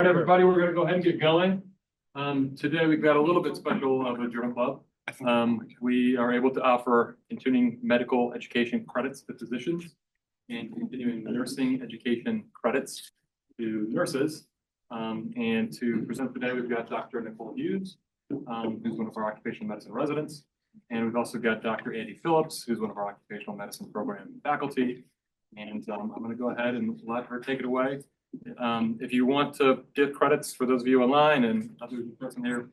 All right, everybody, we're going to go ahead and get going. Today we've got a little bit special of a journal club. We are able to offer continuing medical education credits to physicians and continuing nursing education credits to nurses. And to present today, we've got Dr. Nicole Hughes, who's one of our occupational medicine residents. And we've also got Dr. Andy Phillips, who's one of our occupational medicine program faculty. And I'm going to go ahead and let her take it away. If you want to get credits, for those of you online and others present here,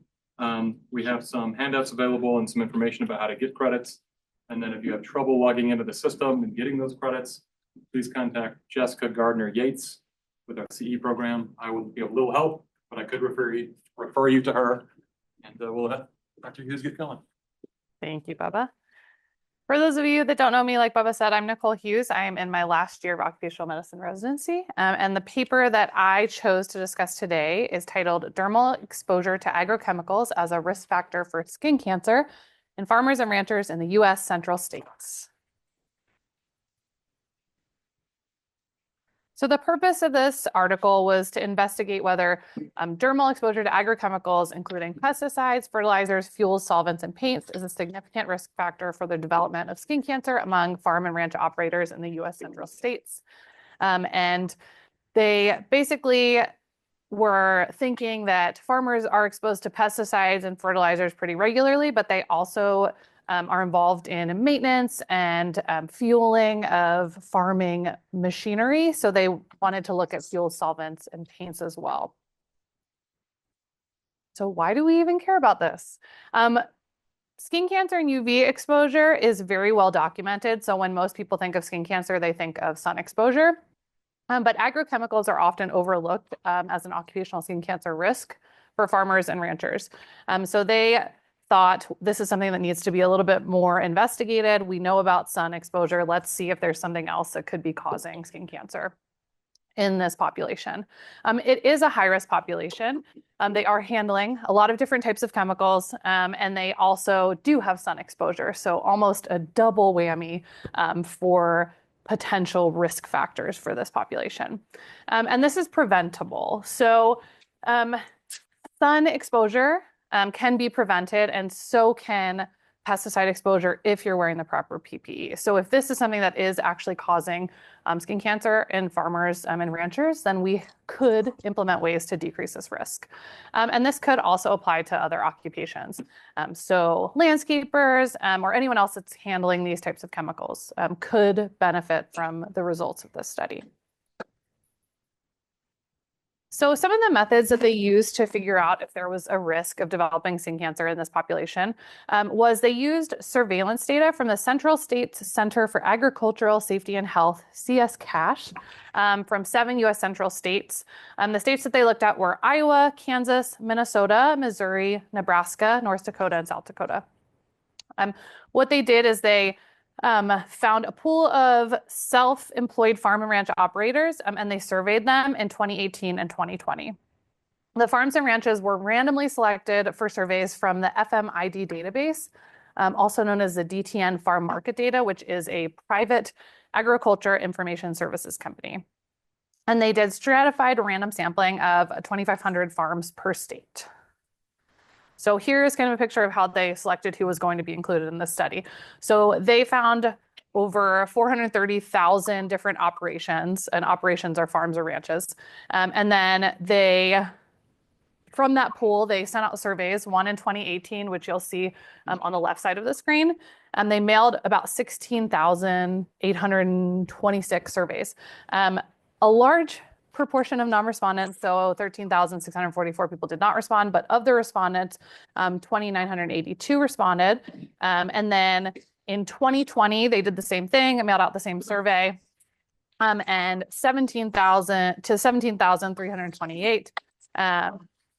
we have some handouts available and some information about how to get credits. And then if you have trouble logging into the system and getting those credits, please contact Jessica Gardner-Yates with our CE program. I will be of little help, but I could refer you to her, and we'll let Dr. Hughes get going. Thank you, Bubba. For those of you that don't know me, like Bubba said, I'm Nicole Hughes. I am in my last year of occupational medicine residency. And the paper that I chose to discuss today is titled Dermal Exposure to Agrochemicals as a Risk Factor for Skin Cancer in Farmers and Ranchers in the U.S. Central States. So the purpose of this article was to investigate whether dermal exposure to agrochemicals, including pesticides, fertilizers, fuels, solvents, and paints, is a significant risk factor for the development of skin cancer among farm and ranch operators in the U.S. Central States. And they basically were thinking that farmers are exposed to pesticides and fertilizers pretty regularly, but they also are involved in maintenance and fueling of farming machinery. So they wanted to look at fuel, solvents, and paints as well. So why do we even care about this? Skin cancer and UV exposure is very well documented. So when most people think of skin cancer, they think of sun exposure. But agrochemicals are often overlooked as an occupational skin cancer risk for farmers and ranchers. So they thought this is something that needs to be a little bit more investigated. We know about sun exposure. Let's see if there's something else that could be causing skin cancer in this population. It is a high-risk population. They are handling a lot of different types of chemicals, and they also do have sun exposure. So almost a double whammy for potential risk factors for this population. And this is preventable. So sun exposure can be prevented, and so can pesticide exposure if you're wearing the proper PPE. So if this is something that is actually causing skin cancer in farmers and ranchers, then we could implement ways to decrease this risk. And this could also apply to other occupations. So landscapers or anyone else that's handling these types of chemicals could benefit from the results of this study. So some of the methods that they used to figure out if there was a risk of developing skin cancer in this population was they used surveillance data from the Central States Center for Agricultural Safety and Health, CS-CASH, from 7 U.S. Central States. The states that they looked at were Iowa, Kansas, Minnesota, Missouri, Nebraska, North Dakota, and South Dakota. What they did is they found a pool of self-employed farm and ranch operators, and they surveyed them in 2018 and 2020. The farms and ranches were randomly selected for surveys from the FMID database, also known as the DTN Farm Market Data, which is a private agriculture information services company. And they did stratified random sampling of 2,500 farms per state. So here's kind of a picture of how they selected who was going to be included in this study. So they found over 430,000 different operations, and operations are farms or ranches. And then from that pool, they sent out surveys, one in 2018, which you'll see on the left side of the screen. And they mailed about 16,826 surveys. A large proportion of non-respondents, so 13,644 people did not respond, but of the respondents, 2,982 responded. And then in 2020, they did the same thing and mailed out the same survey, and 17,328.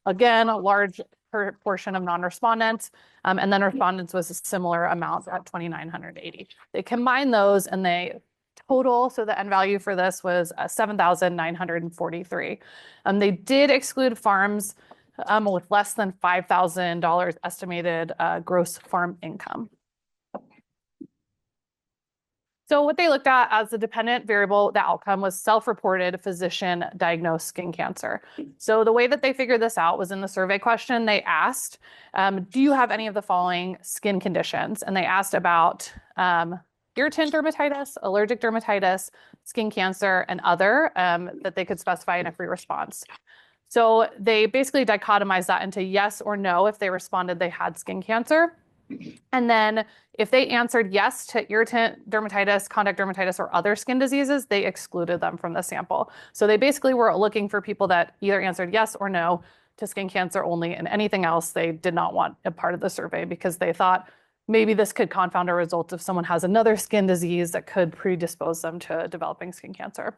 Again, a large proportion of non-respondents, and then respondents was a similar amount at 2,980. They combined those and they total, so the end value for this was 7,943. They did exclude farms with less than $5,000 estimated gross farm income. So what they looked at as the dependent variable, the outcome was self-reported physician diagnosed skin cancer. So the way that they figured this out was in the survey question, they asked, do you have any of the following skin conditions? And they asked about irritant dermatitis, allergic dermatitis, skin cancer, and other that they could specify in a free response. So they basically dichotomized that into yes or no if they responded they had skin cancer. And then if they answered yes to irritant dermatitis, contact dermatitis, or other skin diseases, they excluded them from the sample. So they basically were looking for people that either answered yes or no to skin cancer only, and anything else they did not want a part of the survey because they thought maybe this could confound a result if someone has another skin disease that could predispose them to developing skin cancer.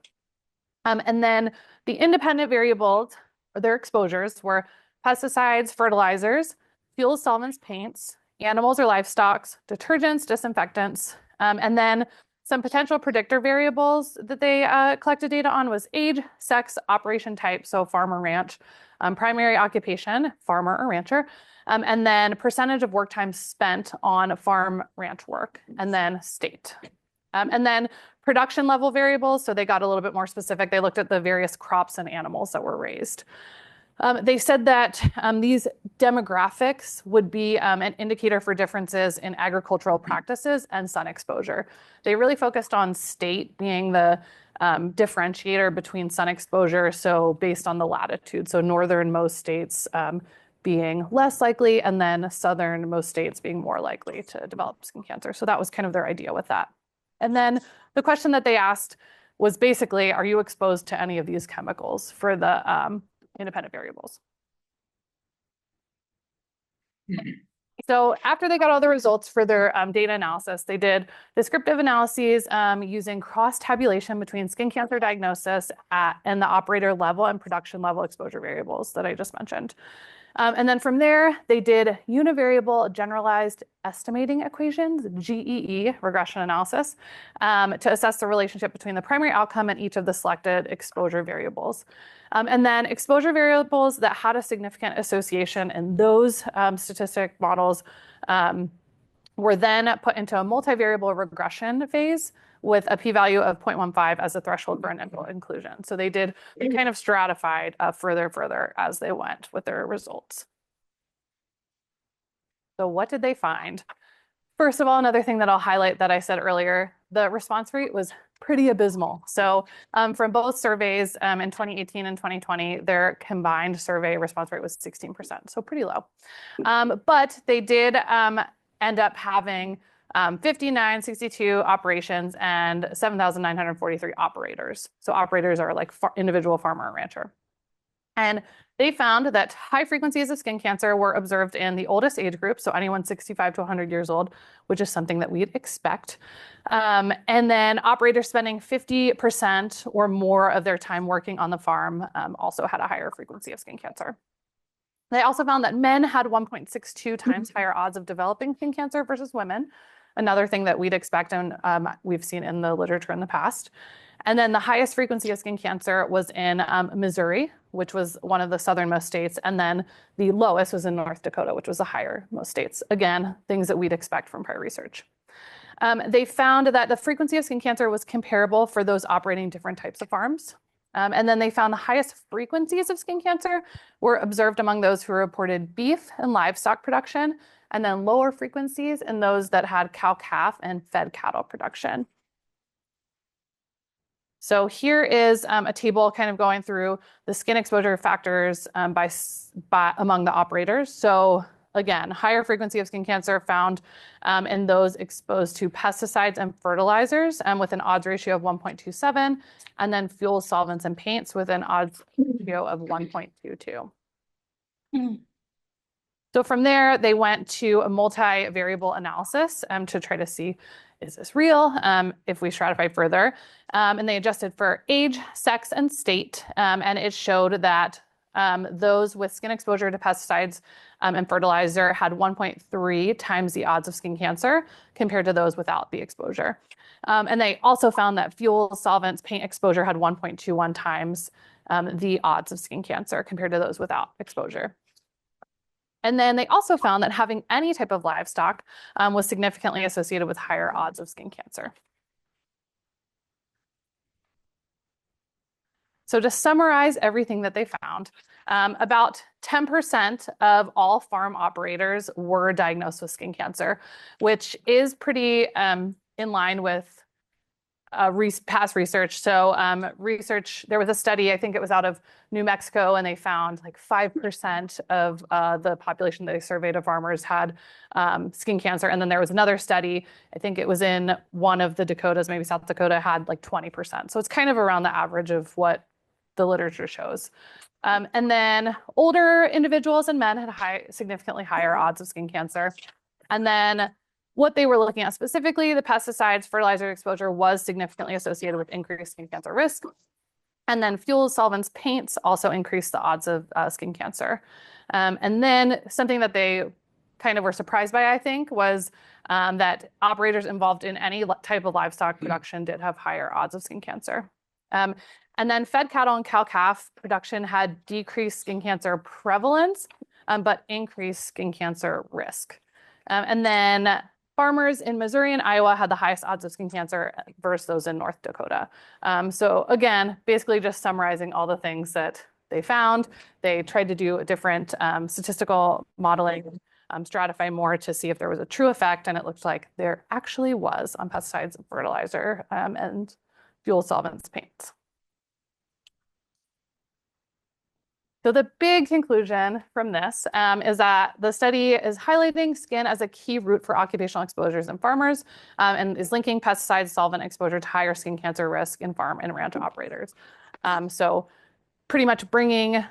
And then the independent variables, or their exposures, were pesticides, fertilizers, fuels, solvents, paints, animals or livestock, detergents, disinfectants, and then some potential predictor variables that they collected data on was age, sex, operation type, so farm or ranch, primary occupation, farmer or rancher, and then percentage of work time spent on farm ranch work, and then state. And then production level variables, so they got a little bit more specific. They looked at the various crops and animals that were raised. They said that these demographics would be an indicator for differences in agricultural practices and sun exposure. They really focused on state being the differentiator between sun exposure, so based on the latitude. So northernmost states being less likely, and then southernmost states being more likely to develop skin cancer. So that was kind of their idea with that. And then the question that they asked was basically, are you exposed to any of these chemicals for the independent variables? So after they got all the results for their data analysis, they did descriptive analyses using cross-tabulation between skin cancer diagnosis and the operator level and production level exposure variables that I just mentioned. And then from there, they did univariable generalized estimating equations, GEE, regression analysis, to assess the relationship between the primary outcome and each of the selected exposure variables. And then exposure variables that had a significant association in those statistic models were then put into a multivariable regression phase with a p-value of 0.15 as a threshold for an inclusion. So they kind of stratified further as they went with their results. So what did they find? First of all, another thing that I'll highlight that I said earlier, the response rate was pretty abysmal. So from both surveys in 2018 and 2020, their combined survey response rate was 16%, so pretty low. But they did end up having 5962 operations and 7,943 operators. So operators are like individual farmer or rancher. And they found that high frequencies of skin cancer were observed in the oldest age group, so anyone 65 to 100 years old, which is something that we'd expect. And then operators spending 50% or more of their time working on the farm also had a higher frequency of skin cancer. They also found that men had 1.62 times higher odds of developing skin cancer versus women, another thing that we'd expect and we've seen in the literature in the past. And then the highest frequency of skin cancer was in Missouri, which was one of the southernmost states. And then the lowest was in North Dakota, which was the higher most states. Again, things that we'd expect from prior research. They found that the frequency of skin cancer was comparable for those operating different types of farms. And then they found the highest frequencies of skin cancer were observed among those who reported beef and livestock production, and then lower frequencies in those that had cow-calf and fed cattle production. So here is a table kind of going through the skin exposure factors among the operators. So again, higher frequency of skin cancer found in those exposed to pesticides and fertilizers with an odds ratio of 1.27, and then fuels, solvents, and paints with an odds ratio of 1.22. So from there, they went to a multivariable analysis to try to see, is this real? If we stratify further, and they adjusted for age, sex, and state, and it showed that those with skin exposure to pesticides and fertilizer had 1.3 times the odds of skin cancer compared to those without the exposure. And they also found that fuel, solvents, paint exposure had 1.21 times the odds of skin cancer compared to those without exposure. And then they also found that having any type of livestock was significantly associated with higher odds of skin cancer. So to summarize everything that they found, about 10% of all farm operators were diagnosed with skin cancer, which is pretty in line with past research. So there was a study, I think it was out of New Mexico, and they found like 5% of the population that they surveyed of farmers had skin cancer. And then there was another study, I think it was in one of the Dakotas, maybe South Dakota, had like 20%. So it's kind of around the average of what the literature shows. And then older individuals and men had significantly higher odds of skin cancer. And then what they were looking at specifically, the pesticides, fertilizer exposure was significantly associated with increased skin cancer risk. And then fuels, solvents, paints also increased the odds of skin cancer. And then something that they kind of were surprised by, I think, was that operators involved in any type of livestock production did have higher odds of skin cancer. And then fed cattle and cow-calf production had decreased skin cancer prevalence, but increased skin cancer risk. And then farmers in Missouri and Iowa had the highest odds of skin cancer versus those in North Dakota. So again, basically just summarizing all the things that they found. They tried to do a different statistical modeling, stratify more to see if there was a true effect, and it looked like there actually was on pesticides and fertilizer and fuel, solvents, paints. So the big conclusion from this is that the study is highlighting skin as a key route for occupational exposures in farmers and is linking pesticide solvent exposure to higher skin cancer risk in farm and ranch operators. So pretty much bringing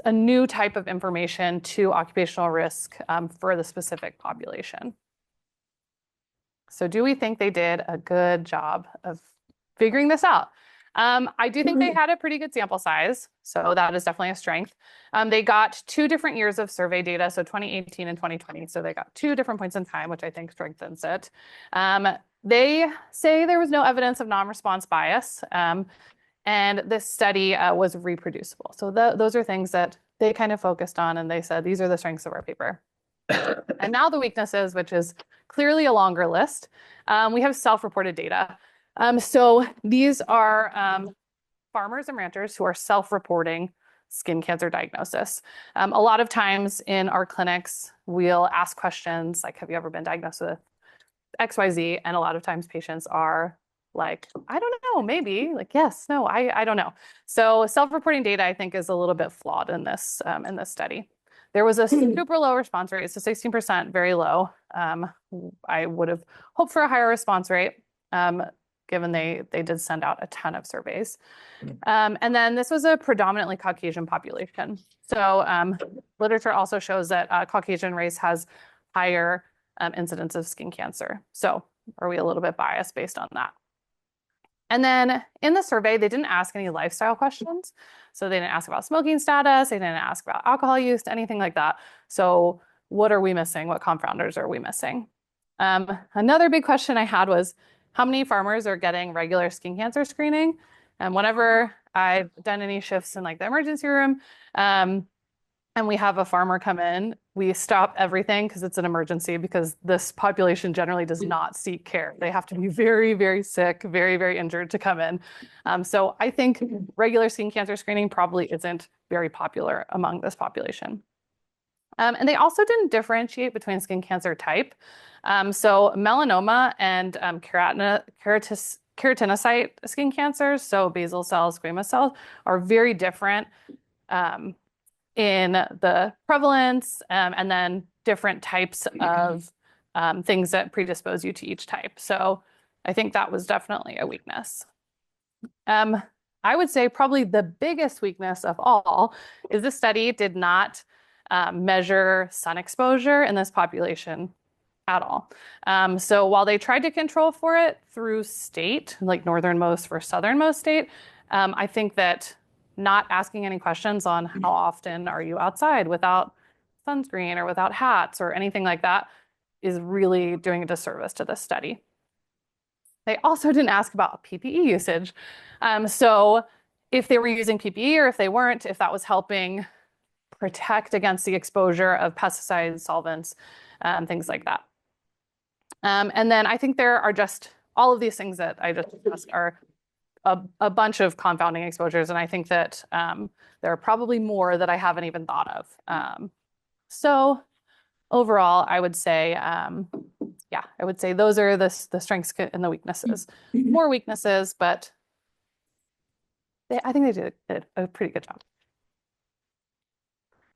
a new type of information to occupational risk for the specific population. So do we think they did a good job of figuring this out? I do think they had a pretty good sample size, so that is definitely a strength. They got 2 different years of survey data, so 2018 and 2020. So they got 2 different points in time, which I think strengthens it. They say there was no evidence of non-response bias, and this study was reproducible. So those are things that they kind of focused on, and they said, these are the strengths of our paper. And now the weaknesses, which is clearly a longer list. We have self-reported data. So these are farmers and ranchers who are self-reporting skin cancer diagnosis. A lot of times in our clinics, we'll ask questions like, have you ever been diagnosed with XYZ? And a lot of times patients are like, I don't know, maybe, like, yes, no, I don't know. So self-reporting data, I think, is a little bit flawed in this study. There was a super low response rate. It's a 16%, very low. I would have hoped for a higher response rate, given they did send out a ton of surveys. And then this was a predominantly Caucasian population. So literature also shows that Caucasian race has higher incidence of skin cancer. So are we a little bit biased based on that? And then in the survey, they didn't ask any lifestyle questions. So they didn't ask about smoking status. They didn't ask about alcohol use, anything like that. So what are we missing? What confounders are we missing? Another big question I had was, how many farmers are getting regular skin cancer screening? And whenever I've done any shifts in like the emergency room, and we have a farmer come in, we stop everything because it's an emergency, because this population generally does not seek care. They have to be very, very sick, very, very injured to come in. So I think regular skin cancer screening probably isn't very popular among this population. And they also didn't differentiate between skin cancer type. So melanoma and keratinocyte skin cancers, so basal cell, squamous cell, are very different in the prevalence and then different types of things that predispose you to each type. So I think that was definitely a weakness. I would say probably the biggest weakness of all is this study did not measure sun exposure in this population at all. So while they tried to control for it through state, like northernmost versus southernmost state, I think that not asking any questions on how often are you outside without sunscreen or without hats or anything like that is really doing a disservice to this study. They also didn't ask about PPE usage. So if they were using PPE or if they weren't, if that was helping protect against the exposure of pesticides, solvents, things like that. And then I think there are just all of these things that I just discussed are a bunch of confounding exposures, and I think that there are probably more that I haven't even thought of. So overall, I would say, yeah, I would say those are the strengths and the weaknesses. More weaknesses, but I think they did a pretty good job.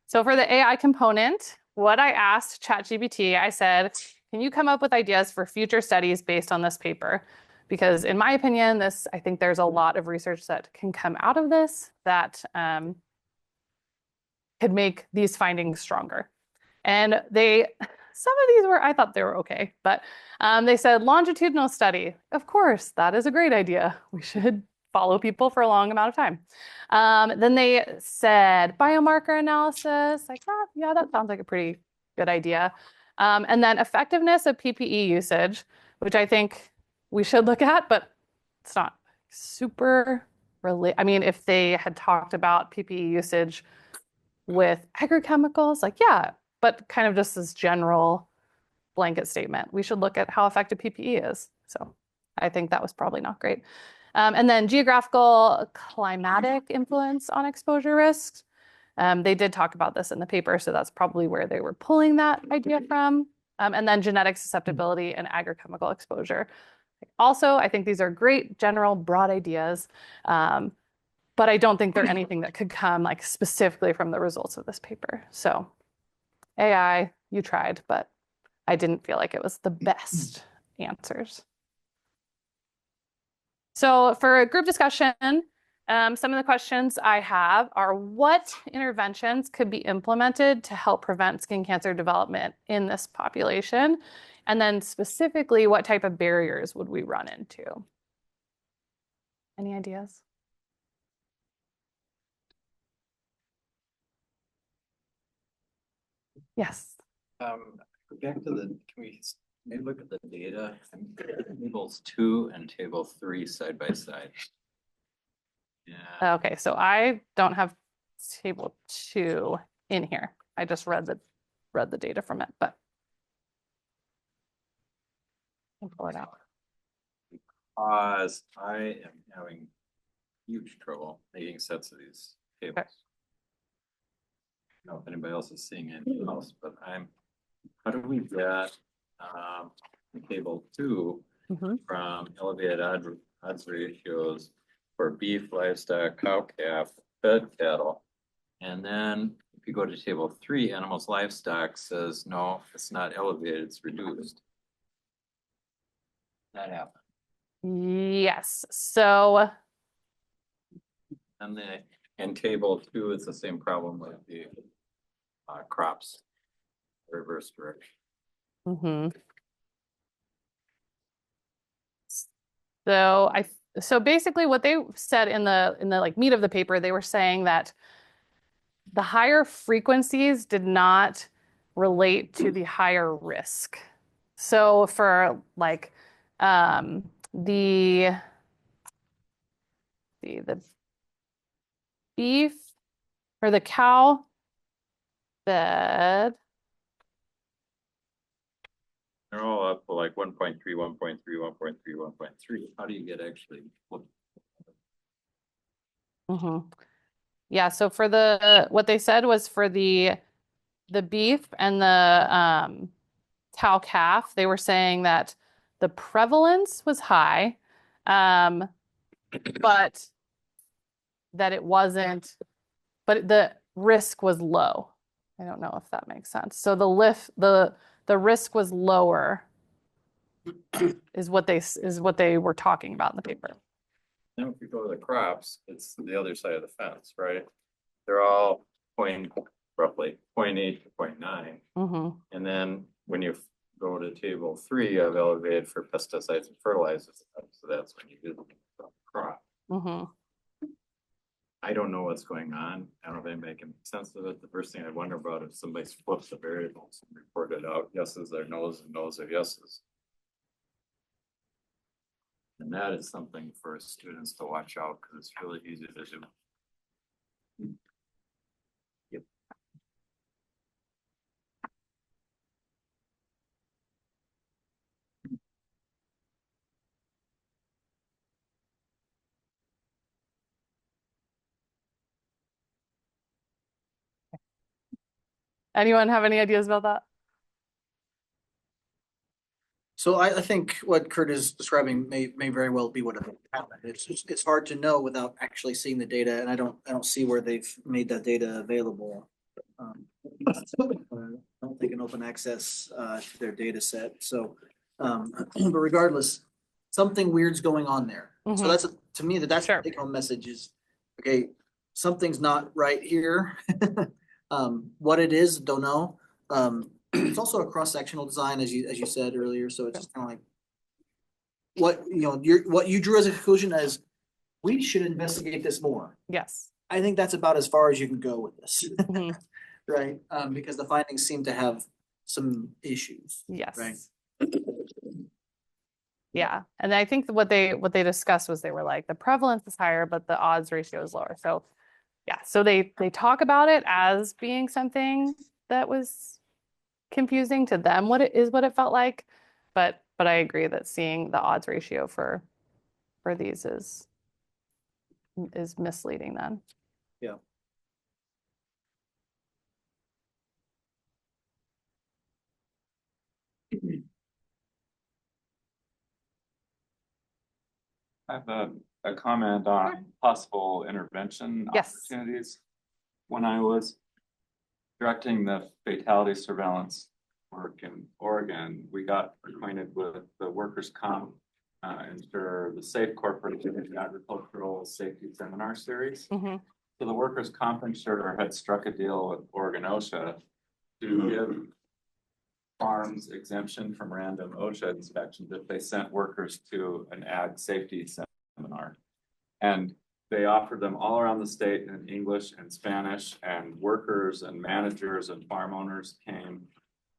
So for the AI component, what I asked ChatGPT, I said, can you come up with ideas for future studies based on this paper? Because in my opinion, I think there's a lot of research that can come out of this that could make these findings stronger. And some of these I thought they were okay, but they said longitudinal study. Of course, that is a great idea. We should follow people for a long amount of time. Then they said biomarker analysis. Like, oh, yeah, that sounds like a pretty good idea. And then effectiveness of PPE usage, which I think we should look at, but it's not super I mean, if they had talked about PPE usage with agrochemicals, like, yeah, but kind of just this general blanket statement. We should look at how effective PPE is. So I think that was probably not great. And then geographical climatic influence on exposure risks. They did talk about this in the paper, so that's probably where they were pulling that idea from. And then genetic susceptibility and agrochemical exposure. Also, I think these are great general broad ideas, but I don't think they're anything that could come like specifically from the results of this paper. So AI, you tried, but I didn't feel like it was the best answers. So for group discussion, some of the questions I have are what interventions could be implemented to help prevent skin cancer development in this population? And then specifically, what type of barriers would we run into? Any ideas? Yes. Back to can we maybe look at the data? Tables 2 and table 3 side by side. Yeah. Okay, so I don't have table 2 in here. I just read the data from it, but I'll pull it out. Because I am having huge trouble making sets of these tables. Okay. I don't know if anybody else is seeing anything else, but how do we get table 2 from elevated odds ratios for beef, livestock, cow, calf, fed cattle, and then if you go to table 3, animals, livestock says no, it's not elevated, it's reduced. That happened. Yes. So and in table 2, it's the same problem with the crops, reverse direction. So basically what they said in the like meat of the paper, they were saying that the higher frequencies did not relate to the higher risk. So for like the beef or the cow fed. They're all up to like 1.3, 1.3, 1.3, 1.3. How do you get actually? Yeah, so for what they said was for the beef and the cow calf, they were saying that the prevalence was high, but that it wasn't, but the risk was low. I don't know if that makes sense. So the risk was lower is what they were talking about in the paper. Now, if you go to the crops, it's the other side of the fence, right? They're all roughly 0.8 to 0.9. And then when you go to table 3, I've elevated for pesticides and fertilizers. So that's when you do the crop. I don't know what's going on. I don't know if anybody can make sense of it. The first thing I wonder about is if somebody flips the variables and reported out yeses or nos and nos or yeses. And that is something for students to watch out because it's really easy to do. Yep. Anyone have any ideas about that? So I think what Kurt is describing may very well be what happened. It's hard to know without actually seeing the data, and I don't see where they've made that data available. I don't think an open access to their data set. So, but regardless, something weird's going on there. So Mhm. that's to me that's Sure. the take home message is, okay, something's not right here. What it is, don't know. It's also a cross-sectional design, as you said earlier, so it's just kind of like what, what you drew as a conclusion as we should investigate this more. Yes. I think that's about as far as you can go with this, Mhm. right? Because the findings seem to have some issues. Yes. Right. Yeah, and I think what they discussed was they were like the prevalence is higher, but the odds ratio is lower. So yeah, so they talk about it as being something that was confusing to them what it felt like, but I agree that seeing the odds ratio for these is misleading then. Yeah. I have a comment on possible intervention Yes. opportunities. When I was directing the fatality surveillance work in Oregon, we got acquainted with the workers' comp insurer, the Safe Corporation Agricultural Safety Seminar Series. Mhm. So the workers' comp insurer had struck a deal with Oregon OSHA to give farms exemption from random OSHA inspections if they sent workers to an ag safety seminar. And they offered them all around the state in English and Spanish, and workers and managers and farm owners came.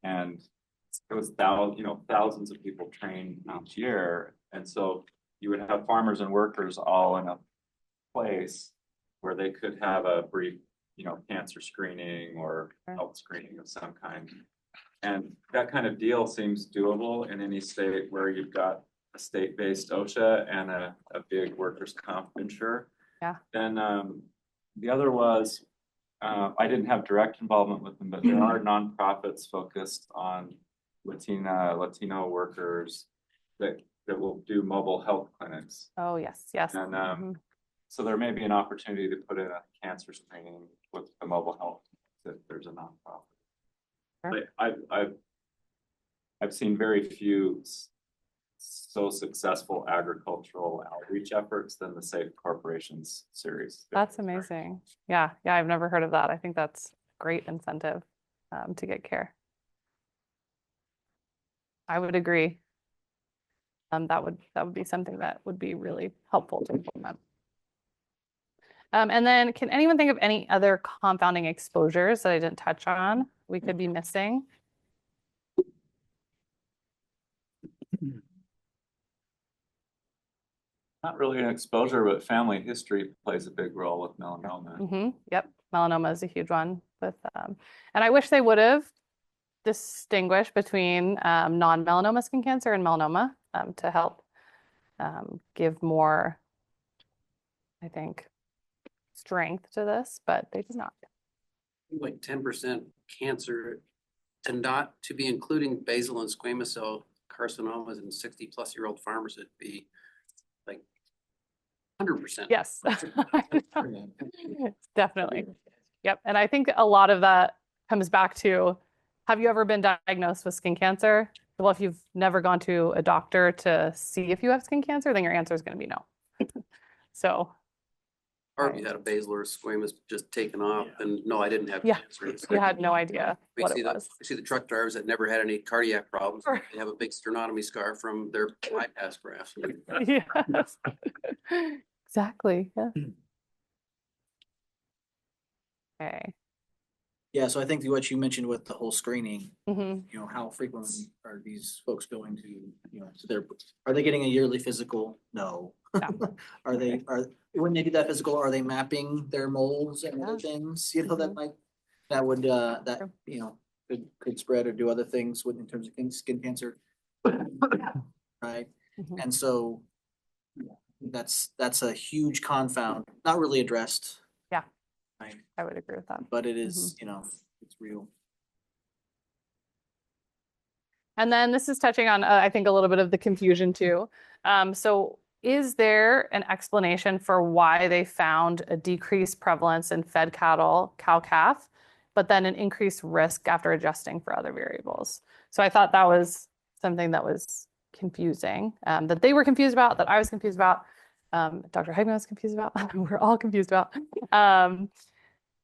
And it was thousands of people trained each year. And so you would have farmers and workers all in a place where they could have a brief, cancer screening or health screening of some kind. And that kind of deal seems doable in any state where you've got a state-based OSHA and a big workers' comp insurer. Yeah. Then the other was, I didn't have direct involvement with them, but there are nonprofits focused on Latino workers that will do mobile health clinics. Oh, yes. And Mhm. so there may be an opportunity to put in a cancer screening with the mobile health if there's a nonprofit. Sure. I've seen very few so successful agricultural outreach efforts than the Safe Corporations series. That's amazing. Yeah, I've never heard of that. I think that's great incentive to get care. I would agree. That would be something that would be really helpful to implement. And then can anyone think of any other confounding exposures that I didn't touch on we could be missing? Not really an exposure, but family history plays a big role with melanoma. Yep, melanoma is a huge one with, and I wish they would have distinguished between non-melanoma skin cancer and melanoma to help give more, I think, strength to this, but they did not. Like 10% cancer, and not to be including basal and squamous cell carcinomas in 60-plus-year-old farmers, it'd be like 100%. Yes, definitely. Yep, and I think a lot of that comes back to, have you ever been diagnosed with skin cancer? Well, if you've never gone to a doctor to see if you have skin cancer, then your answer is going to be no. So. Or if you had a basal or squamous just taken off, then no, I didn't have Yeah. cancer. You had no idea We what see it was. we see the truck drivers that never had any cardiac problems. Sure. They have a big sternotomy scar from their bypass grafts. Yes. Exactly. Yeah. Okay. Yeah, so I think what you mentioned with the whole screening, hmm how frequently are these folks going to, are they getting a yearly physical? No. No. When they do that physical, are they mapping their moles and other things, that would, Sure. could spread or do other things in terms of skin cancer. Right? Mhm. And so that's a huge confound, not really addressed. Yeah. Right? I would agree with that. But it is, it's real. And then this is touching on, I think, a little bit of the confusion too. So is there an explanation for why they found a decreased prevalence in fed cattle, cow-calf, but then an increased risk after adjusting for other variables? So I thought that was something that was confusing, that they were confused about, that I was confused about, Dr. Heigman was confused about, we're all confused about.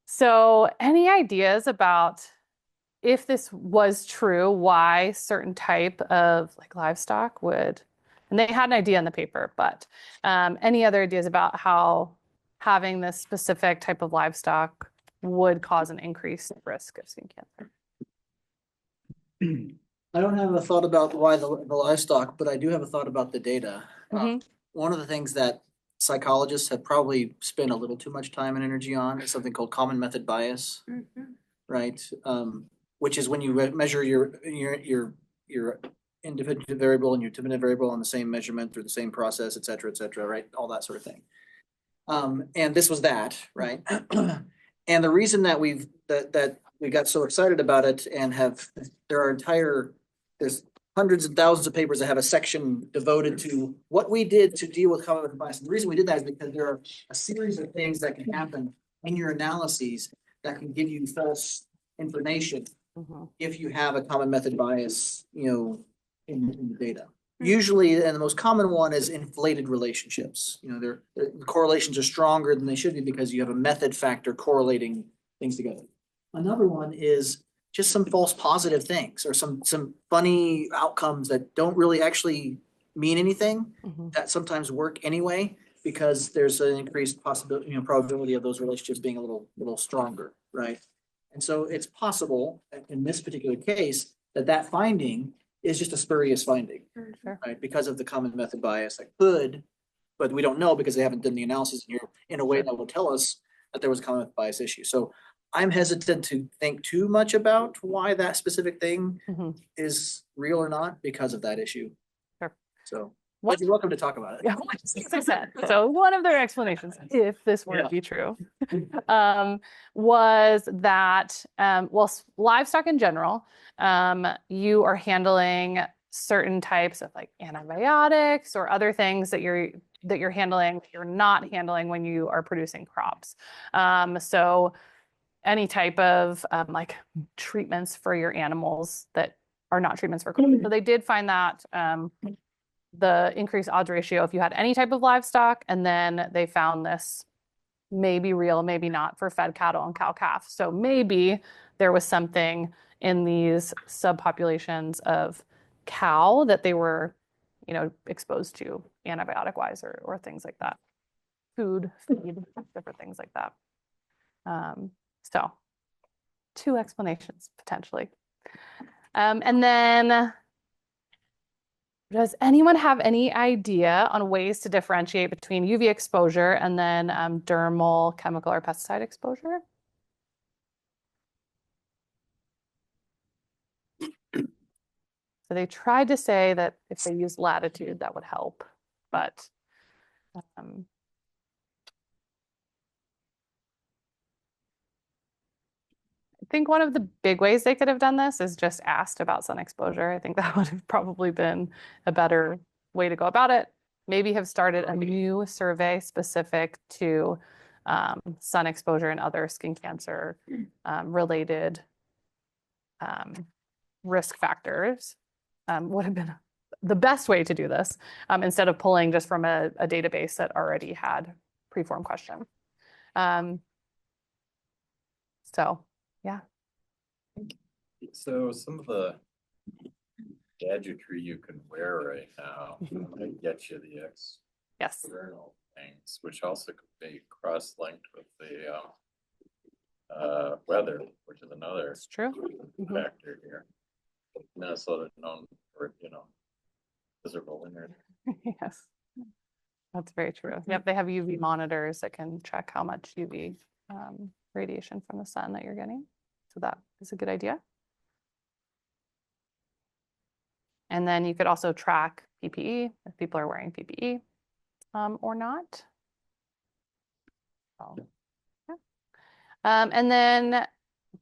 So any ideas about if this was true, why certain type of like livestock would, and they had an idea in the paper, but any other ideas about how having this specific type of livestock would cause an increased risk of skin cancer? I don't have a thought about why the livestock, but I do have a thought about the data. Mhm. One of the things that psychologists have probably spent a little too much time and energy on is something called common method bias, right? Which is when you measure your individual variable and your dependent variable on the same measurement through the same process, et cetera, right? All that sort of thing. And this was that, right? And the reason that we got so excited about it and there's hundreds and thousands of papers that have a section devoted to what we did to deal with common method bias. And the reason we did that is because there are a series of things that can happen in your analyses that can give you false information if you have a common method bias, in the data. Usually, and the most common one is inflated relationships. The correlations are stronger than they should be because you have a method factor correlating things together. Another one is just some false positive things or some funny outcomes that don't really actually mean anything that sometimes work anyway because there's an increased possibility, probability of those relationships being a little stronger, right? And so it's possible in this particular case that finding is just a spurious finding, right? Because of the common method bias that could, but we don't know because they haven't done the analysis here in a way that will tell us that there was a common method bias issue. So I'm hesitant to think too much about why that specific thing is real or not because of that issue. Sure. So, but you're welcome to talk about it. Yeah, as I said. So one of their explanations, if this were to be true, was that, livestock in general, you are handling certain types of like antibiotics or other things that you're handling, you're not handling when you are producing crops. So any type of like treatments for your animals that are not treatments for crops. So they did find that the increased odds ratio if you had any type of livestock, and then they found this maybe real, maybe not for fed cattle and cow-calf. So maybe there was something in these subpopulations of cow that they were, exposed to antibiotic-wise or things like that. Feed, different things like that. So 2 explanations potentially. And then does anyone have any idea on ways to differentiate between UV exposure and then dermal chemical or pesticide exposure? So they tried to say that if they use latitude, that would help, but I think one of the big ways they could have done this is just asked about sun exposure. I think that would have probably been a better way to go about it. Maybe have started a new survey specific to sun exposure and other skin cancer related risk factors would have been the best way to do this instead of pulling just from a database that already had preform question. So, yeah. So some of the gadgetry you can wear right now might get you the Yes. external things, which also could be cross-linked with the weather, which is another It's true. factor here. Minnesota known for, miserable winter. Yes. That's very true. Yep, they have UV monitors that can check how much UV radiation from the sun that you're getting. So that is a good idea. And then you could also track PPE, if people are wearing PPE or not. So, yeah. And then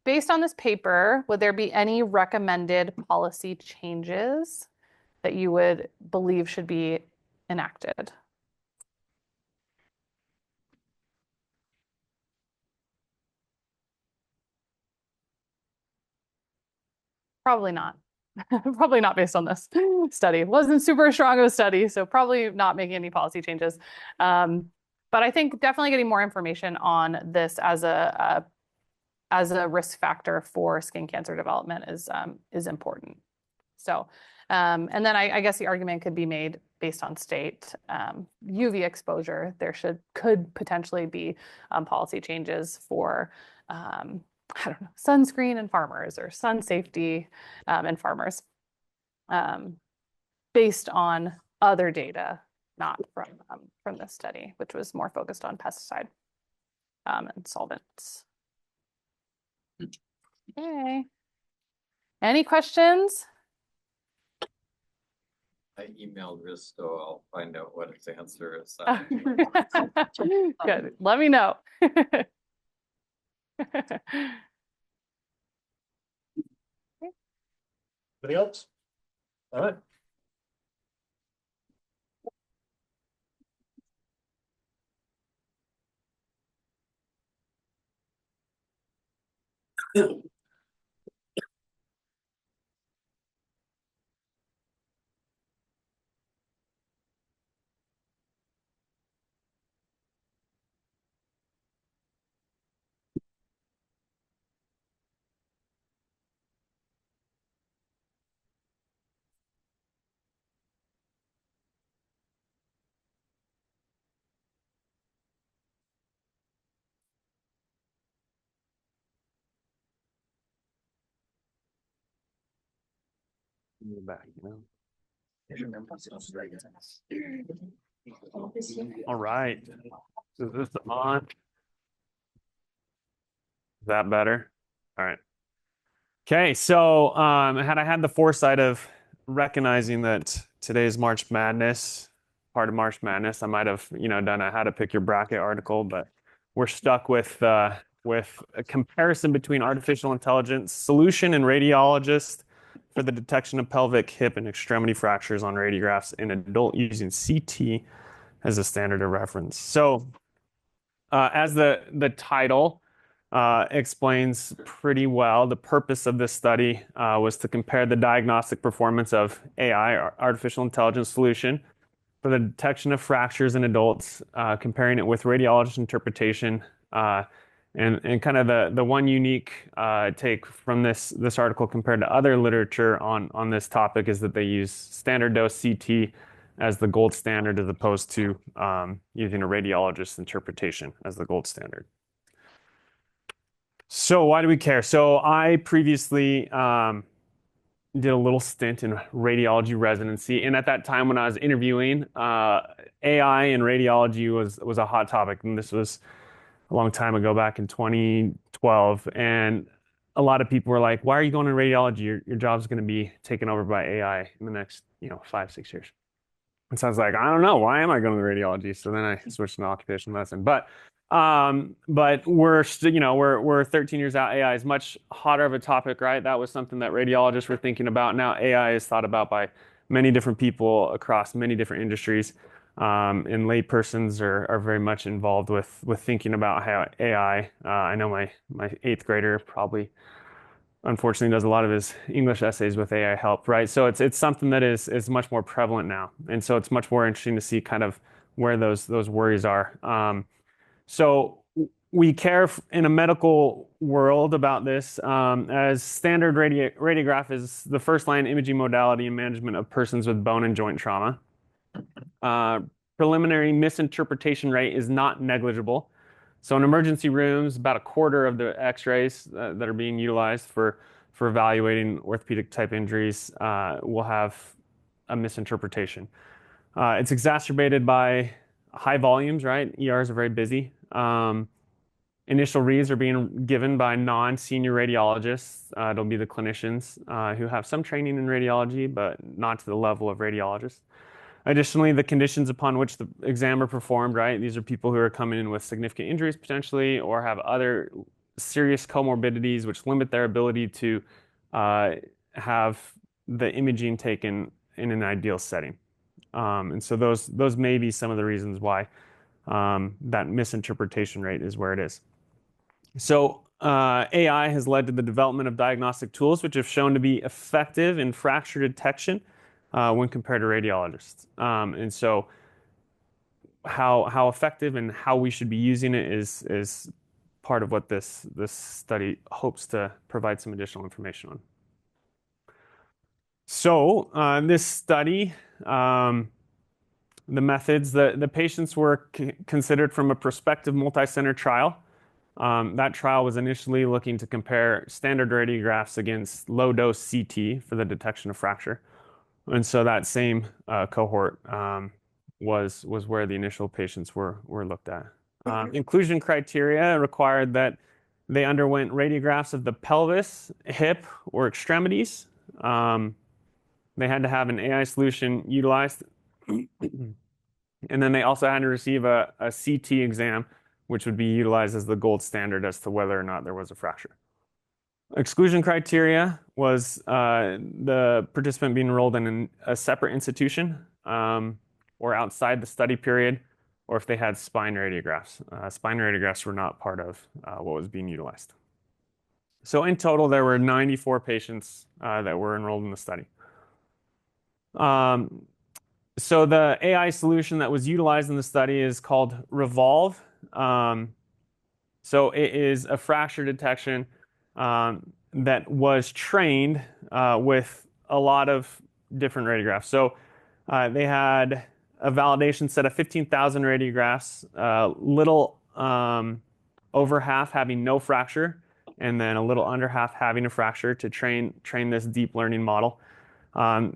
based on this paper, would there be any recommended policy changes that you would believe should be enacted? Probably not. Probably not based on this study. Wasn't super strong of a study, so probably not making any policy changes. But I think definitely getting more information on this as a risk factor for skin cancer development is important. So, and then I guess the argument could be made based on state UV exposure. There could potentially be policy changes for I don't know, sunscreen and farmers or sun safety and farmers based on other data, not from this study, which was more focused on pesticide and solvents. Okay. Any questions? I emailed Riz, so I'll find out what his answer is. Good. Let me know. Anybody else? All right. Back, you know. All right. Is this on? Is that better? All right. Okay, so had I had the foresight of recognizing that today's March Madness, part of March Madness, I might have, done a how to pick your bracket article, but we're stuck with a comparison between artificial intelligence solution and radiologist for the detection of pelvic, hip, and extremity fractures on radiographs in adult using CT as a standard of reference. So as the title explains pretty well, the purpose of this study was to compare the diagnostic performance of AI, artificial intelligence solution, for the detection of fractures in adults, comparing it with radiologist interpretation. And kind of the one unique take from this article compared to other literature on this topic is that they use standard dose CT as the gold standard as opposed to using a radiologist interpretation as the gold standard. So why do we care? So I previously did a little stint in radiology residency, and at that time when I was interviewing, AI and radiology was a hot topic, and this was a long time ago, back in 2012, and a lot of people were like, "Why are you going to radiology? Your job's going to be taken over by AI in the next 5-6 years." And so I was like, I don't know, why am I going to radiology? So then I switched to occupational medicine. But we're we're 13 years out. AI is much hotter of a topic, right? That was something that radiologists were thinking about. Now AI is thought about by many different people across many different industries. And laypersons are very much involved with thinking about how AI. I know my 8th grader probably, unfortunately, does a lot of his English essays with AI help, right? So it's something that is much more prevalent now, and so it's much more interesting to see kind of where those worries are. So we care in a medical world about this, as standard radiograph is the first line imaging modality in management of persons with bone and joint trauma. Preliminary misinterpretation rate is not negligible. So in emergency rooms, about a quarter of the x-rays that are being utilized for evaluating orthopedic type injuries will have a misinterpretation. It's exacerbated by high volumes, right? ERs are very busy. Initial reads are being given by non-senior radiologists. It'll be the clinicians who have some training in radiology, but not to the level of radiologists. Additionally, the conditions upon which the exam are performed, right? These are people who are coming in with significant injuries potentially, or have other serious comorbidities which limit their ability to have the imaging taken in an ideal setting. And so those may be some of the reasons why that misinterpretation rate is where it is. So AI has led to the development of diagnostic tools which have shown to be effective in fracture detection when compared to radiologists. And so how effective and how we should be using it is part of what this study hopes to provide some additional information on. So this study, the methods, the patients were considered from a prospective multi-center trial. That trial was initially looking to compare standard radiographs against low-dose CT for the detection of fracture. And so that same cohort was where the initial patients were looked at. Inclusion criteria required that they underwent radiographs of the pelvis, hip, or extremities. They had to have an AI solution utilized. And then they also had to receive a CT exam, which would be utilized as the gold standard as to whether or not there was a fracture. Exclusion criteria was the participant being enrolled in a separate institution or outside the study period, or if they had spine radiographs. Spine radiographs were not part of what was being utilized. So in total, there were 94 patients that were enrolled in the study. So the AI solution that was utilized in the study is called Revolve. So it is a fracture detection that was trained with a lot of different radiographs. So they had a validation set of 15,000 radiographs, little over half having no fracture, and then a little under half having a fracture to train this deep learning model.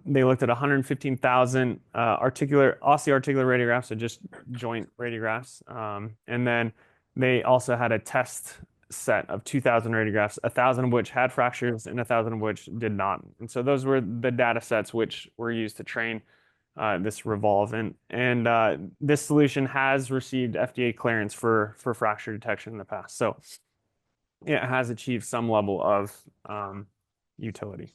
They looked at 115,000 osteoarticular radiographs, so just joint radiographs. And then they also had a test set of 2,000 radiographs, 1,000 of which had fractures and 1,000 of which did not. And so those were the data sets which were used to train this Revolve. And this solution has received FDA clearance for fracture detection in the past. So it has achieved some level of utility.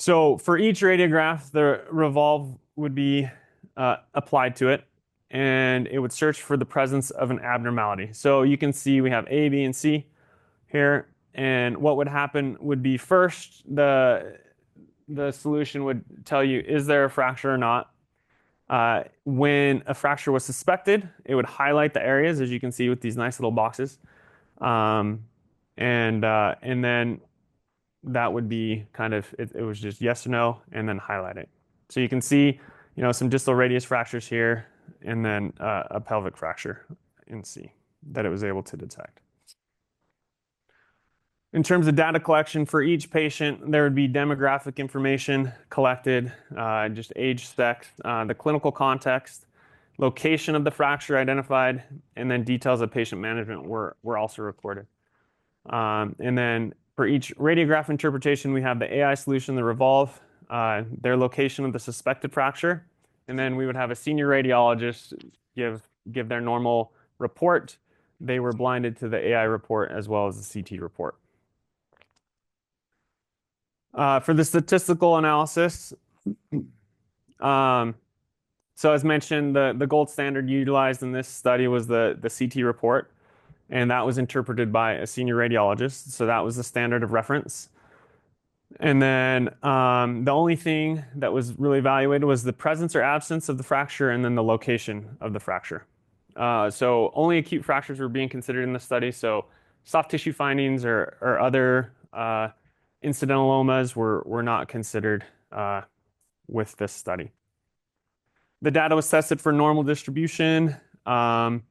So for each radiograph, the Revolve would be applied to it, and it would search for the presence of an abnormality. So you can see we have A, B, and C here. And what would happen would be first, the solution would tell you, is there a fracture or not? When a fracture was suspected, it would highlight the areas, as you can see with these nice little boxes. And then that would be kind of, it was just yes or no, and then highlight it. So you can see, some distal radius fractures here, and then a pelvic fracture in C that it was able to detect. In terms of data collection for each patient, there would be demographic information collected, just age, sex, the clinical context, location of the fracture identified, and then details of patient management were also recorded. And then for each radiograph interpretation, we have the AI solution, the Revolve, their location of the suspected fracture, and then we would have a senior radiologist give their normal report. They were blinded to the AI report as well as the CT report. For the statistical analysis, so as mentioned, the gold standard utilized in this study was the CT report, and that was interpreted by a senior radiologist. So that was the standard of reference. And then the only thing that was really evaluated was the presence or absence of the fracture and then the location of the fracture. So only acute fractures were being considered in the study. So soft tissue findings or other incidentalomas were not considered with this study. The data was tested for normal distribution. And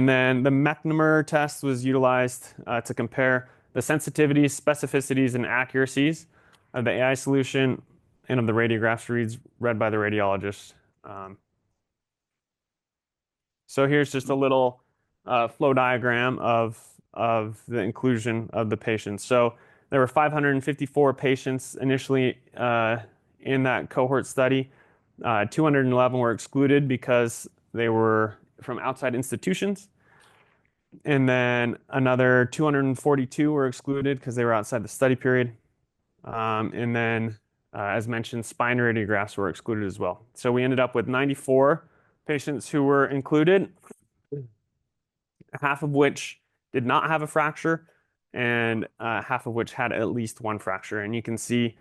then the McNamara test was utilized to compare the sensitivities, specificities, and accuracies of the AI solution and of the radiographs read by the radiologist. So here's just a little flow diagram of the inclusion of the patients. So there were 554 patients initially in that cohort study. 211 were excluded because they were from outside institutions. And then another 242 were excluded because they were outside the study period. And then, as mentioned, spine radiographs were excluded as well. So we ended up with 94 patients who were included, half of which did not have a fracture, and half of which had at least one fracture. And you can see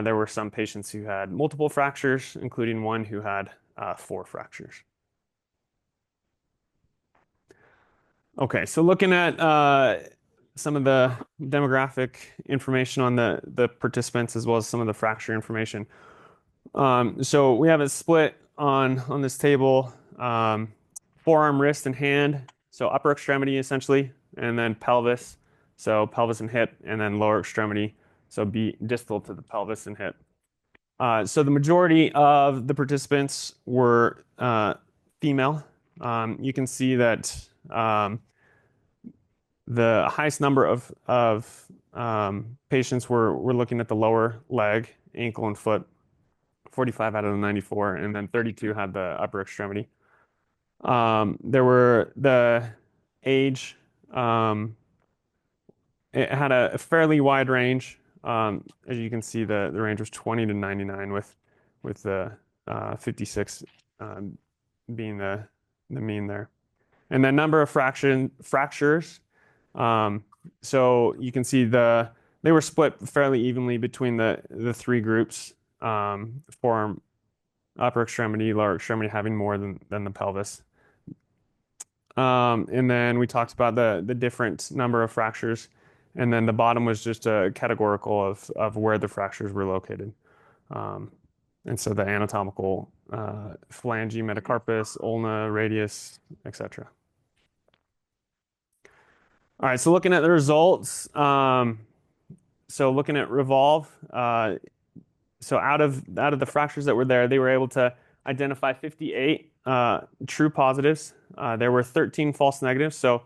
there were some patients who had multiple fractures, including one who had 4 fractures. Okay, so looking at some of the demographic information on the participants as well as some of the fracture information. So we have a split on this table, forearm, wrist, and hand. So upper extremity essentially, and then pelvis. So pelvis and hip, and then lower extremity. So be distal to the pelvis and hip. So the majority of the participants were female. You can see that the highest number of patients were looking at the lower leg, ankle, and foot. 45 out of the 94, and then 32 had the upper extremity. There were the age. It had a fairly wide range. As you can see, the range was 20 to 99, with the 56 being the mean there. And the number of fractures. So you can see they were split fairly evenly between the 3 groups. Forearm, upper extremity, lower extremity having more than the pelvis. And then we talked about the different number of fractures. And then the bottom was just a categorical of where the fractures were located. And so the anatomical phalange, metacarpus, ulna, radius, etc. All right, so looking at the results, so looking at Revolve, so out of the fractures that were there, they were able to identify 58 true positives. There were 13 false negatives, so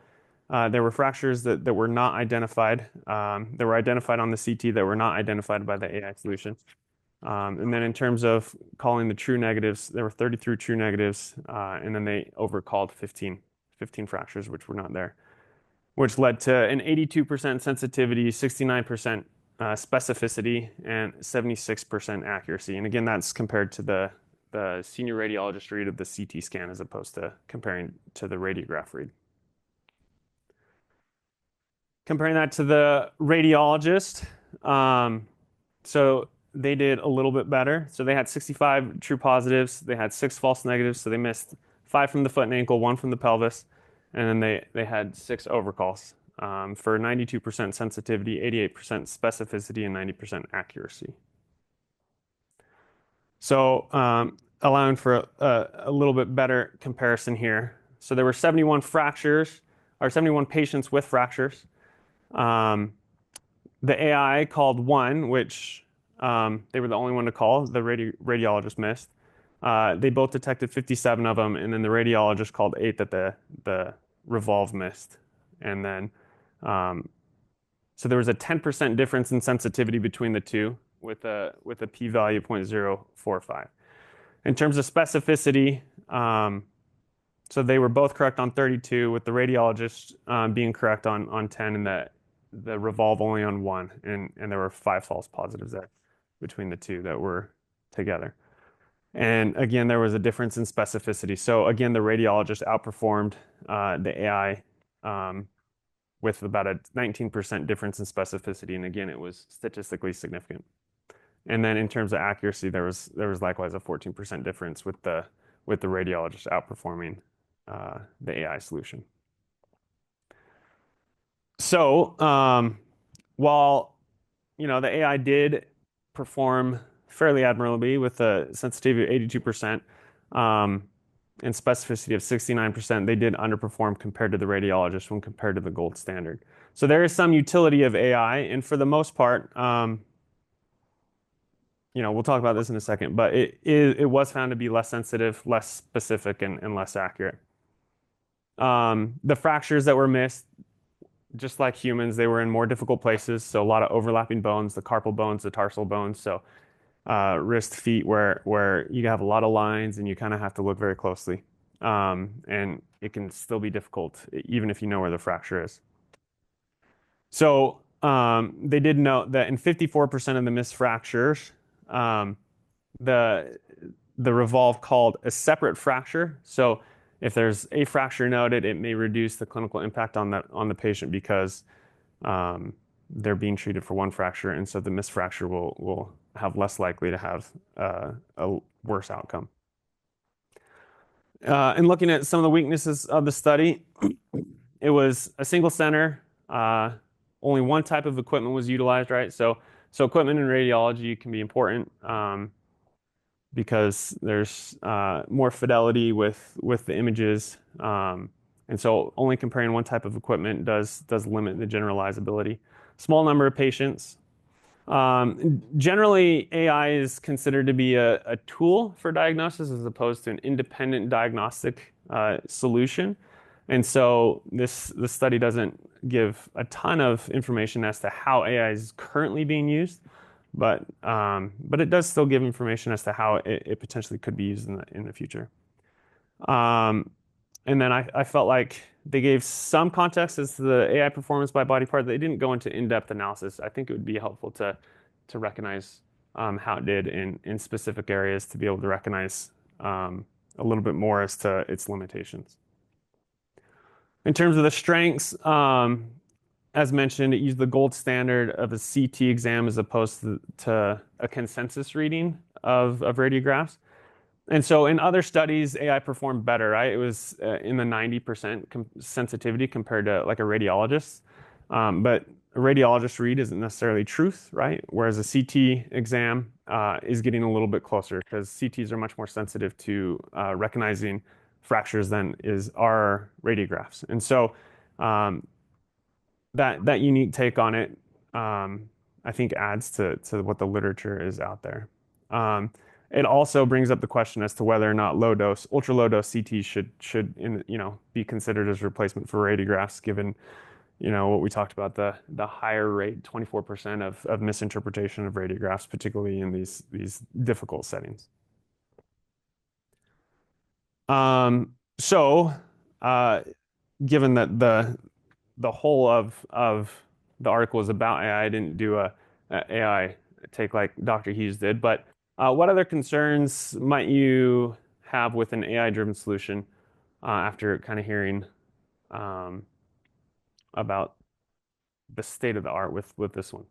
there were fractures that were not identified. That were identified on the CT that were not identified by the AI solution. And then in terms of calling the true negatives, there were 33 true negatives, and then they overcalled 15 fractures, which were not there, which led to an 82% sensitivity, 69% specificity, and 76% accuracy. And again, that's compared to the senior radiologist read of the CT scan as opposed to comparing to the radiograph read. Comparing that to the radiologist, so they did a little bit better. So they had 65 true positives. They had 6 false negatives. So they missed 5 from the foot and ankle, 1 from the pelvis. And then they had 6 overcalls for 92% sensitivity, 88% specificity, and 90% accuracy. So allowing for a little bit better comparison here. So there were 71 fractures, or 71 patients with fractures. The AI called 1, which they were the only one to call. The radiologist missed. They both detected 57 of them, and then the radiologist called 8 that the Revolve missed. And then, so there was a 10% difference in sensitivity between the two, with a p-value 0.045. In terms of specificity, so they were both correct on 32, with the radiologist being correct on 10, and the Revolve only on 1, and there were 5 false positives there between the two that were together. And again, there was a difference in specificity. So again, the radiologist outperformed the AI with about a 19% difference in specificity. And again, it was statistically significant. And then in terms of accuracy, there was likewise a 14% difference with the radiologist outperforming the AI solution. So while the AI did perform fairly admirably with a sensitivity of 82% and specificity of 69%, they did underperform compared to the radiologist when compared to the gold standard. So there is some utility of AI, and for the most part, we'll talk about this in a second, but it was found to be less sensitive, less specific, and less accurate. The fractures that were missed, just like humans, they were in more difficult places, so a lot of overlapping bones, the carpal bones, the tarsal bones, so wrist, feet, where you have a lot of lines and you kind of have to look very closely. and it can still be difficult even if you know where the fracture is. So they did note that in 54% of the missed fractures, the revolve called a separate fracture. So if there's a fracture noted, it may reduce the clinical impact on the patient because they're being treated for one fracture, and so the missed fracture will have less likely to have a worse outcome. And looking at some of the weaknesses of the study, it was a single center. Only one type of equipment was utilized, right? So equipment in radiology can be important because there's more fidelity with the images, and so only comparing one type of equipment does limit the generalizability. Small number of patients. Generally, AI is considered to be a tool for diagnosis as opposed to an independent diagnostic solution. And so the study doesn't give a ton of information as to how AI is currently being used, but it does still give information as to how it potentially could be used in the future. And then I felt like they gave some context as to the AI performance by body part. They didn't go into in-depth analysis. I think it would be helpful to recognize how it did in specific areas to be able to recognize a little bit more as to its limitations. In terms of the strengths, as mentioned, it used the gold standard of a CT exam as opposed to a consensus reading of radiographs. And so in other studies, AI performed better, right? It was in the 90% sensitivity compared to like a radiologist. But a radiologist read isn't necessarily truth, right? Whereas a CT exam is getting a little bit closer because CTs are much more sensitive to recognizing fractures than are radiographs. And so that unique take on it, I think adds to what the literature is out there. It also brings up the question as to whether or not ultra low dose CTs should be considered as replacement for radiographs, given what we talked about, the higher rate, 24% of misinterpretation of radiographs, particularly in these difficult settings. So given that the whole of the article is about AI, I didn't do a AI take like Dr. Hughes did, but what other concerns might you have with an AI-driven solution after kind of hearing about the state of the art with this one?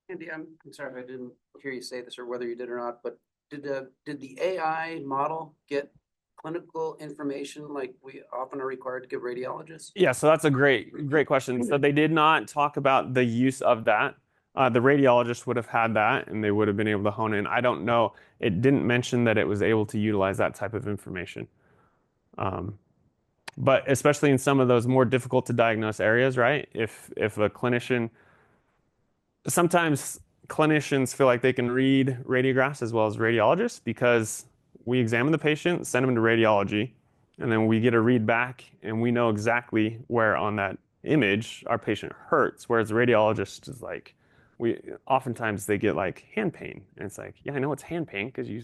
Andy, I'm sorry if I didn't hear you say this or whether you did or not, but did the AI model get clinical information like we often are required to give radiologists? Yeah, so that's a great question. So they did not talk about the use of that. The radiologist would have had that and they would have been able to hone in. I don't know. It didn't mention that it was able to utilize that type of information. But especially in some of those more difficult to diagnose areas, right? If a clinician, sometimes clinicians feel like they can read radiographs as well as radiologists because we examine the patient, send them to radiology, and then we get a read back and we know exactly where on that image our patient hurts. Whereas the radiologist is like, oftentimes they get like hand pain. And it's like, yeah, I know it's hand pain because you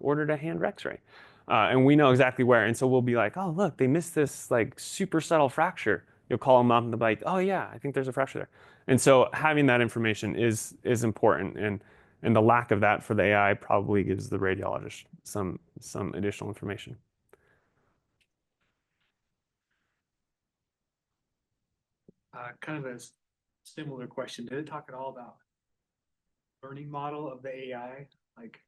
ordered a hand x-ray. And we know exactly where. And so we'll be like, oh, look, they missed this like super subtle fracture. You'll call them up and they'll be like, oh yeah, I think there's a fracture there. And so having that information is important. And the lack of that for the AI probably gives the radiologist some additional information. Kind of a similar question. Did it talk at all about learning model of the AI? Like,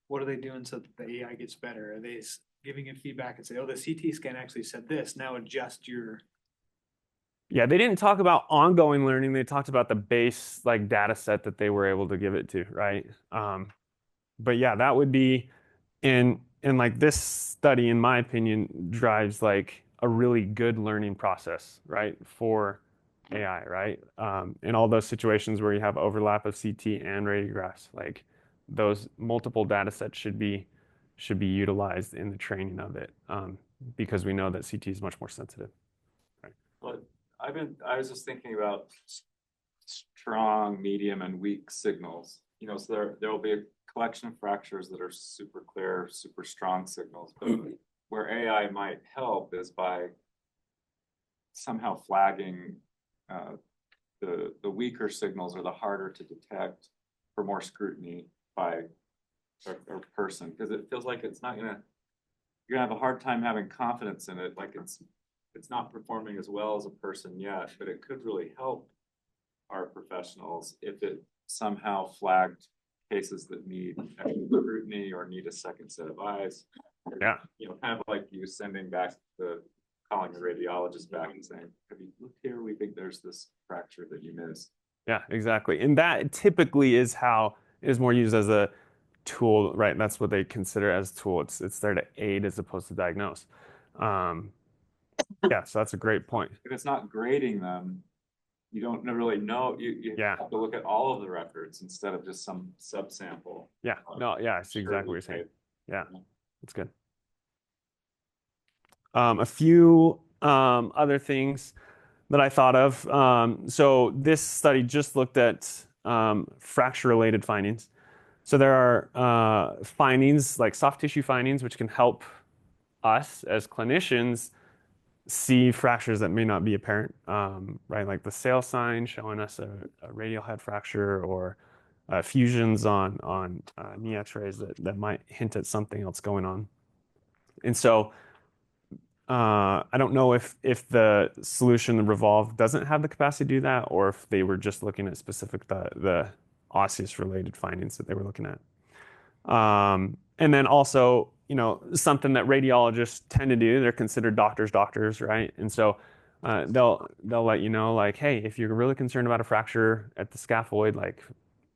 what are they doing so that the AI gets better? Are they giving it feedback and say, oh, the CT scan actually said this, now adjust your... Yeah, they didn't talk about ongoing learning. They talked about the base like data set that they were able to give it to, right? But yeah, that would be in like this study, in my opinion, drives like a really good learning process, right? For AI, right? In all those situations where you have overlap of CT and radiographs, like those multiple data sets should be utilized in the training of it, because we know that CT is much more sensitive. But I was just thinking about strong, medium, and weak signals. So there will be a collection of fractures that are super clear, super strong signals. But where AI might help is by somehow flagging the weaker signals or the harder to detect for more scrutiny by a person, because it feels like you're gonna have a hard time having confidence in it. Like it's not performing as well as a person yet, but it could really help our professionals if it somehow flagged cases that need extra scrutiny or need a second set of eyes. Yeah. Kind of like you calling a radiologist back and saying, have you looked here? We think there's this fracture that you missed. Yeah, exactly. And that typically is more used as a tool, right? That's what they consider as a tool. It's there to aid as opposed to diagnose. Yeah, so that's a great point. If it's not grading them, you don't really know. You have to look at all of the records instead of just some subsample. Yeah, no, yeah, I see exactly what you're saying. Yeah, that's good. A few other things that I thought of. So this study just looked at fracture-related findings. So there are findings like soft tissue findings, which can help us as clinicians see fractures that may not be apparent, right? Like the Sale sign showing us a radial head fracture, or fusions on knee x-rays that might hint at something else going on. And so I don't know if the solution, the Revolve, doesn't have the capacity to do that, or if they were just looking at specific the osseous related findings that they were looking at. And then also, something that radiologists tend to do, they're considered doctors, right? And so they'll let you know, like, hey, if you're really concerned about a fracture at the scaphoid, like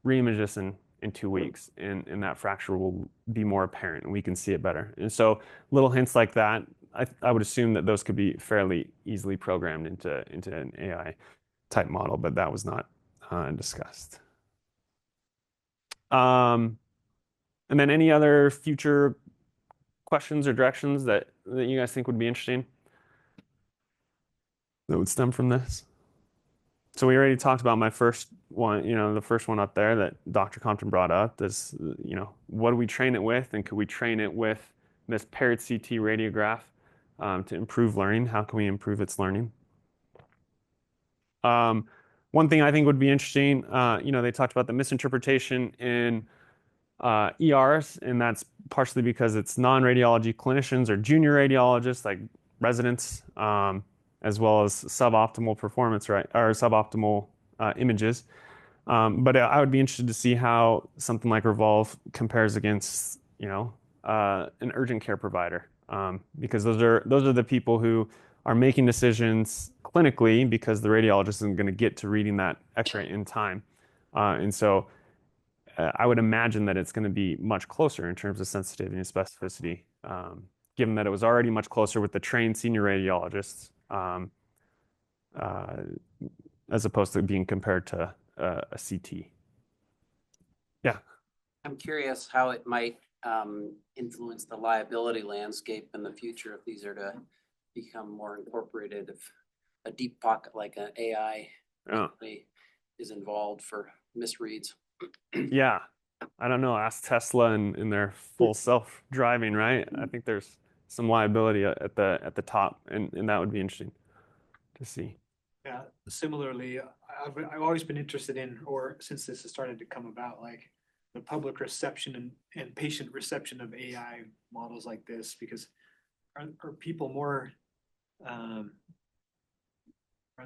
re-image this in 2 weeks, and that fracture will be more apparent and we can see it better. And so little hints like that, I would assume that those could be fairly easily programmed into an AI type model, but that was not discussed. And then any other future questions or directions that you guys think would be interesting that would stem from this? So we already talked about my first one, the first one up there that Dr. Compton brought up. This, what do we train it with, and could we train it with this paired CT radiograph to improve learning? How can we improve its learning? One thing I think would be interesting, they talked about the misinterpretation in ERs, and that's partially because it's non-radiology clinicians or junior radiologists, like residents, as well as suboptimal performance, right, or suboptimal images. But I would be interested to see how something like Revolve compares against, an urgent care provider, because those are the people who are making decisions clinically, because the radiologist isn't going to get to reading that X-ray in time, and so I would imagine that it's going to be much closer in terms of sensitivity and specificity, given that it was already much closer with the trained senior radiologists, as opposed to being compared to a CT. Yeah. I'm curious how it might influence the liability landscape in the future if these are to become more incorporated, if a deep pocket like an AI is involved for misreads. Yeah, I don't know. Ask Tesla and their full self-driving, right? I think there's some liability at the top, and that would be interesting to see. Yeah, similarly, I've always been interested in, or since this has started to come about, like the public reception and patient reception of AI models like this, because are people more, are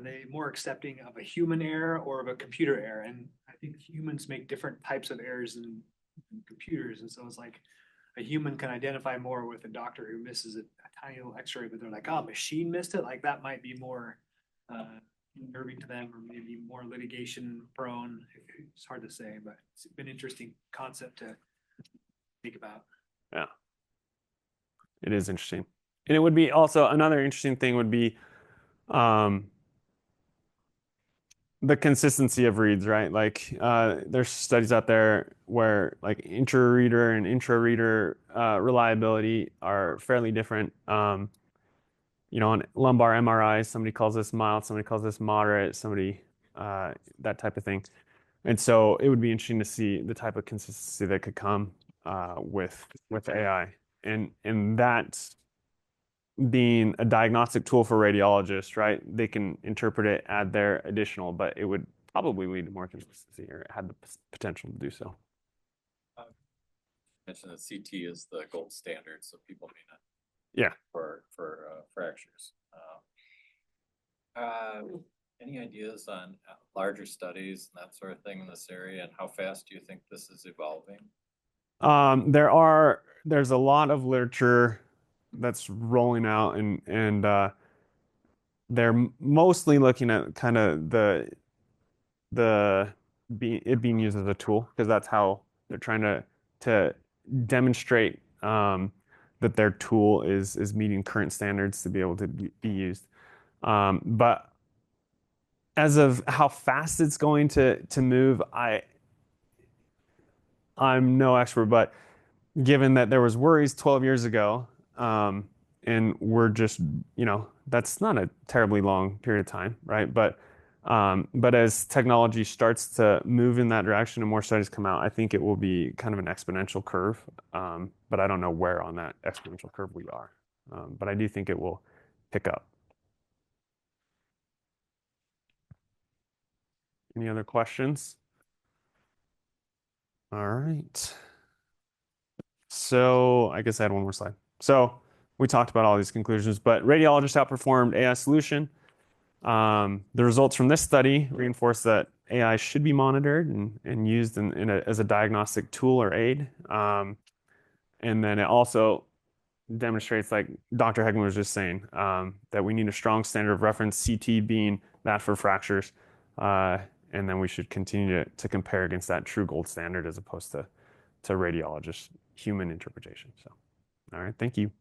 they more accepting of a human error or of a computer error? And I think humans make different types of errors than computers. And so it's like a human can identify more with a doctor who misses a tiny little x-ray, but they're like, oh, machine missed it. Like that might be more unnerving to them, or maybe more litigation prone. It's hard to say, but it's been an interesting concept to think about. Yeah, it is interesting. And it would be also another interesting thing would be the consistency of reads, right? Like there's studies out there where like intra-reader and intra-reader reliability are fairly different. On lumbar MRI, somebody calls this mild, somebody calls this moderate, somebody that type of thing. And so it would be interesting to see the type of consistency that could come with AI, and that being a diagnostic tool for radiologists, right? They can interpret it, add their additional, but it would probably lead to more consistency, or had the potential to do so. Mentioned that CT is the gold standard, so people may not. Yeah. For fractures. Any ideas on larger studies and that sort of thing in this area, and how fast do you think this is evolving? There's a lot of literature that's rolling out, and they're mostly looking at kind of it being used as a tool, because that's how they're trying to demonstrate that their tool is meeting current standards to be able to be used. But as of how fast it's going to move, I'm no expert, but given that there was worries 12 years ago, and we're just, that's not a terribly long period of time, right? But as technology starts to move in that direction and more studies come out, I think it will be kind of an exponential curve. But I don't know where on that exponential curve we are. But I do think it will pick up. Any other questions? All right. So I guess I had one more slide. So we talked about all these conclusions, but radiologists outperformed AI solution. The results from this study reinforce that AI should be monitored and used as a diagnostic tool or aid. And then it also demonstrates, like Dr. Hegman was just saying, that we need a strong standard of reference, CT being that for fractures. And then we should continue to compare against that true gold standard as opposed to radiologist human interpretation. So, all right, thank you.